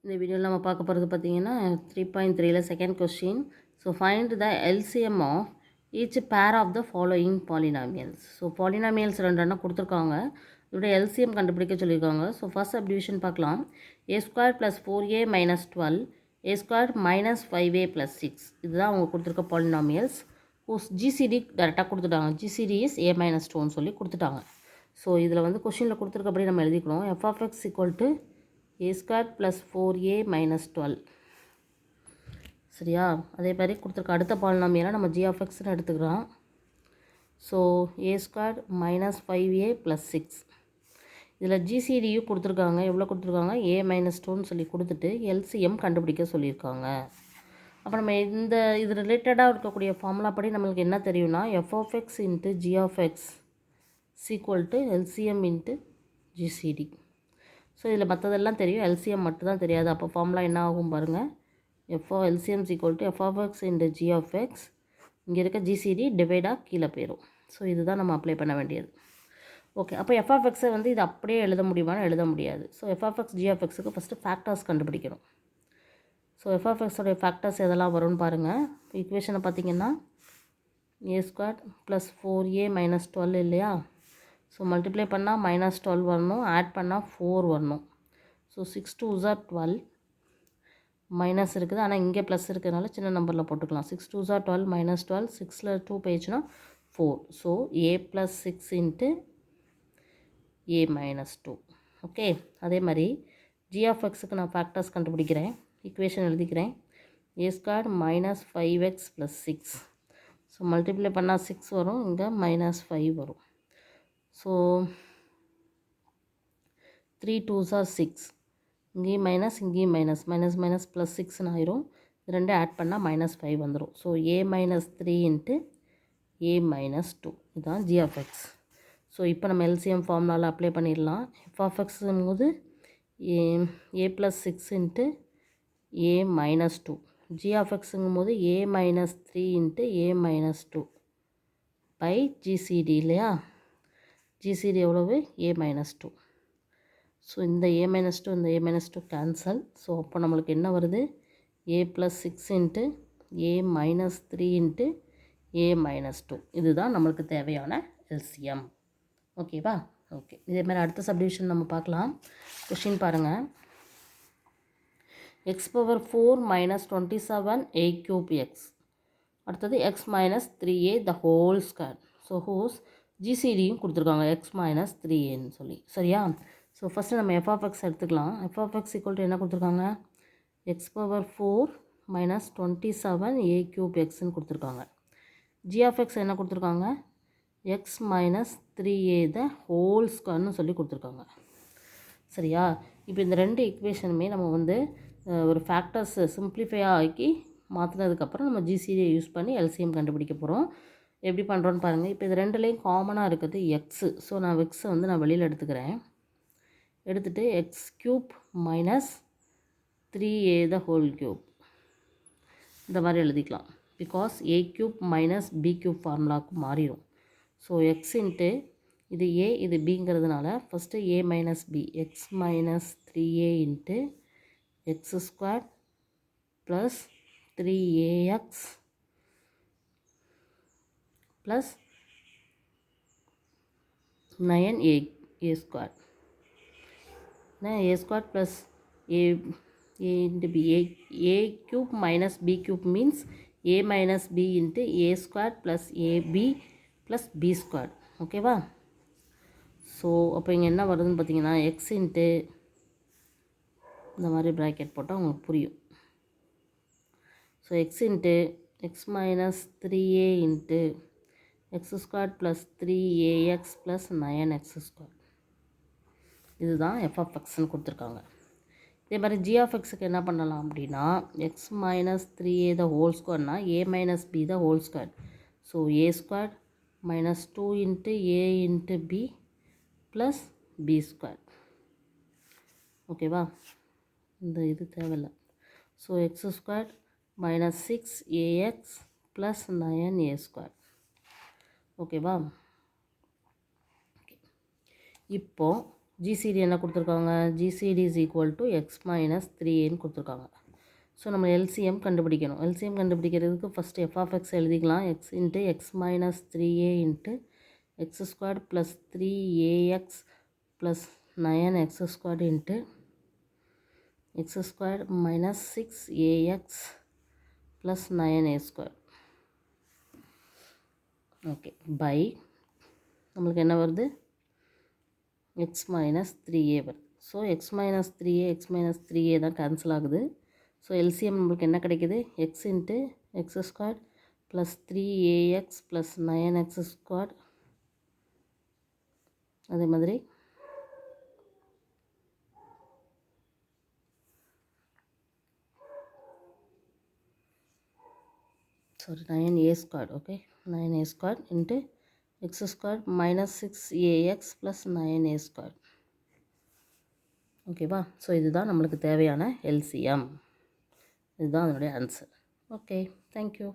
இந்த வீடியோவில் நம்ம பார்க்க போகிறது பார்த்தீங்கன்னா 3.3ல second question. So find the LCM of each pair of the following polynomials. So polynomials ரெண்டு கொடுத்துருக்காங்க, இதோட எல்சிஎம் கண்டுபிடிக்க சொல்லியிருக்காங்க. ஸோ ஃபர்ஸ்ட் சப்டிவிஷன் பார்க்கலாம். A square plus 4a minus 12 a square minus 5a plus 6 இதுதான் அவங்க கொடுத்துருக்க பாலினாமியல்ஸ். ஜிசிடி டேரெக்டாக கொடுத்துட்டாங்க. ஜிசிடி இஸ் a மைனஸ் 2ன்னு சொல்லி கொடுத்துட்டாங்க. ஸோ இதில் வந்து கொஷினில் கொடுத்துருக்கப்படி நம்ம எழுதிக்கணும். F of x equal to a square plus 4a minus 12. சரியா? அதே மாதிரி கொடுத்துருக்க அடுத்த பாலினாமியலை நம்ம g of xன்னு எடுத்துக்கிறோம். So a square minus 5a plus 6. இதில் ஜிசிடியும் கொடுத்துருக்காங்க. எவ்வளோ கொடுத்துருக்காங்க? a minus 2ன்னு சொல்லி கொடுத்துட்டு எல்சிஎம் கண்டுபிடிக்க சொல்லியிருக்காங்க. அப்போ நம்ம இது ரிலேட்டடாக இருக்கக்கூடிய ஃபார்முலா படி நம்மளுக்கு என்ன தெரியும்னா f of x into g of x is equal to LCM into GCD. So இதில் மற்றதெல்லாம் தெரியும், எல்சிஎம் மட்டும் தான் தெரியாது. அப்போ ஃபார்முலா என்ன ஆகும் பாருங்கள். LCM equal to f of x into g of x. இங்கே இருக்க ஜிசிடி டிவைடாக கீழே போயிடும். ஸோ இதுதான் நம்ம அப்ளை பண்ண வேண்டியது. ஓகே, அப்போ எஃப் ஆஃப் எக்ஸை வந்து இது அப்படியே எழுத முடியுமான்னு எழுத முடியாது. So f of x g of எக்ஸுக்கு ஃபஸ்ட்டு ஃபேக்டர்ஸ் கண்டுபிடிக்கணும். ஸோ எஃப் ஆஃப் எக்ஸோடைய ஃபேக்டர்ஸ் எதெல்லாம் வரும்னு பாருங்கள். ஈக்குவேஷனை பார்த்தீங்கன்னா ஏ ஸ்கொயர் ப்ளஸ் 4a மைனஸ் 12 இல்லையா? ஸோ மல்டிப்ளை பண்ணால் மைனஸ் 12 வரணும், ஆட் பண்ணால் 4 வரணும். ஸோ 6 2s are 12, மைனஸ் இருக்குது ஆனால் இங்கே ப்ளஸ் இருக்கிறதுனால சின்ன நம்பரில் போட்டுக்கலாம். 6 2s are 12 மைனஸ் 12, 6ல் 2 போயிடுச்சுன்னா 4. So a plus 6 into a minus 2. Okay, அதே மாதிரி g ஆஃப் எக்ஸுக்கு நான் ஃபேக்டர்ஸ் கண்டுபிடிக்கிறேன். ஈக்குவேஷன் எழுதிக்கிறேன். a square minus 5x plus 6. So multiply பண்ணால் 6 வரும், இங்கே மைனஸ் 5 வரும். ஸோ 3 2s are 6, இங்கேயும் மைனஸ் இங்கேயும் மைனஸ், மைனஸ் மைனஸ் ப்ளஸ் 6ன்னு ஆயிரும். இது ரெண்டு ஆட் பண்ணால் மைனஸ் 5 வந்துடும். So a minus 3 into a minus 2 இதுதான் g ஆஃப் எக்ஸ். ஸோ இப்போ நம்ம எல்சிஎம் ஃபார்முலாவில் அப்ளை பண்ணிடலாம். எஃப் ஆஃப் எக்ஸும் போது a plus 6 into a minus 2, g of எக்ஸுங்கும் போது a minus 3 into a minus 2 by GCD இல்லையா? ஜிசிடி எவ்வளவு? a minus 2. ஸோ இந்த a மைனஸ் 2 இந்த a மைனஸ் 2 கேன்சல். ஸோ அப்போ நம்மளுக்கு என்ன வருது? a plus 6 into a minus 3 into a minus 2 இதுதான் நம்மளுக்கு தேவையான எல்சிஎம். ஓகேவா? ஓகே, இதே மாதிரி அடுத்த சப்டிவிஷன் நம்ம பார்க்கலாம். கொஷின் பாருங்கள். X power 4 minus 27 a cube x. அடுத்தது x minus 3a the whole square. So ஹோஸ் ஜிசிடியும் கொடுத்துருக்காங்க எக்ஸ் மைனஸ் 3aன்னு சொல்லி. சரியா? ஸோ ஃபஸ்ட்டு நம்ம எஃப் ஆஃப் எக்ஸ் எடுத்துக்கலாம். F of x equal to என்ன கொடுத்துருக்காங்க? X power 4 minus 27 a cube எக்ஸ்ன்னு கொடுத்துருக்காங்க. ஜி ஆஃப் எக்ஸ் என்ன கொடுத்துருக்காங்க? X minus 3a the whole ஸ்கொயர்னு சொல்லி கொடுத்துருக்காங்க. சரியா? இப்போ இந்த ரெண்டு ஈக்குவேஷனுமே நம்ம வந்து ஒரு ஃபேக்டர்ஸ் சிம்பிளிஃபையாக ஆக்கி மாற்றினதுக்கப்புறம் நம்ம ஜிசிடியை யூஸ் பண்ணி எல்சிஎம் கண்டுபிடிக்க போகிறோம். எப்படி பண்ணுறோன்னு பாருங்கள். இப்போ இது ரெண்டுலேயும் காமனாக இருக்குது எக்ஸு. ஸோ நான் எக்ஸை வந்து நான் வெளியில் எடுத்துக்கிறேன். எடுத்துகிட்டு x cube minus 3a the whole cube இந்த மாதிரி எழுதிக்கலாம். Because a cube minus b cube ஃபார்முலாவுக்கு மாறிடும். ஸோ எக்ஸ் இன்ட்டு இது a இது bங்கிறதுனால first a minus b x minus 3a into x square plus 3ax plus 9a square. a square plus a into b. a cube minus b cube means a minus b into a square plus ab plus b square. ஓகேவா? So அப்போ இங்கே என்ன வருதுன்னு பார்த்தீங்கன்னா X into இந்த மாதிரி bracket போட்டால் உங்களுக்கு புரியும். So x into x minus 3a into x square plus 3ax plus 9x square இதுதான் எஃப் ஆஃப் எக்ஸ்ன்னு கொடுத்துருக்காங்க. இதே மாதிரி ஜி ஆஃப் எக்ஸுக்கு என்ன பண்ணலாம் அப்படின்னா x minus 3a the whole ஸ்கொயர்னா a minus b the whole square. So a square minus 2 into a into b plus b square. ஓகேவா? இந்த இது தேவையில்லை. So x square minus 6ax plus 9a square. ஓகேவா? இப்போது ஜிசிடி என்ன கொடுத்துருக்காங்க, GCD is equal to x minus 3ஏன்னு கொடுத்துருக்காங்க. ஸோ நம்ம எல்சிஎம் கண்டுபிடிக்கணும். எல்சிஎம் கண்டுபிடிக்கிறதுக்கு ஃபஸ்ட்டு எஃப் ஆஃப் எக்ஸ் எழுதிக்கலாம். எக்ஸ் இன்ட்டு எக்ஸ் மைனஸ் 3ஏ இன்ட்டு எக்ஸ் ஸ்கொயர் ப்ளஸ் 3ஏஎக்ஸ் plus 9x square into x square minus 6ax plus 9a square. Okay, by நம்மளுக்கு என்ன வருது, எக்ஸ் மைனஸ் 3a வருது. So x minus 3a x minus 3a தான் cancel ஆகுது. So LCM நம்மளுக்கு என்ன கிடைக்குது, x into x square plus 3ax plus 9x square, அதே மாதிரி sorry 9a squared, okay, 9a squared into x squared minus 6ax plus 9a squared. ஓகேவா? So இதுதான் நம்மளுக்கு தேவையான எல்சிஎம். இதுதான் அதனுடைய ஆன்சர். Okay, thank you.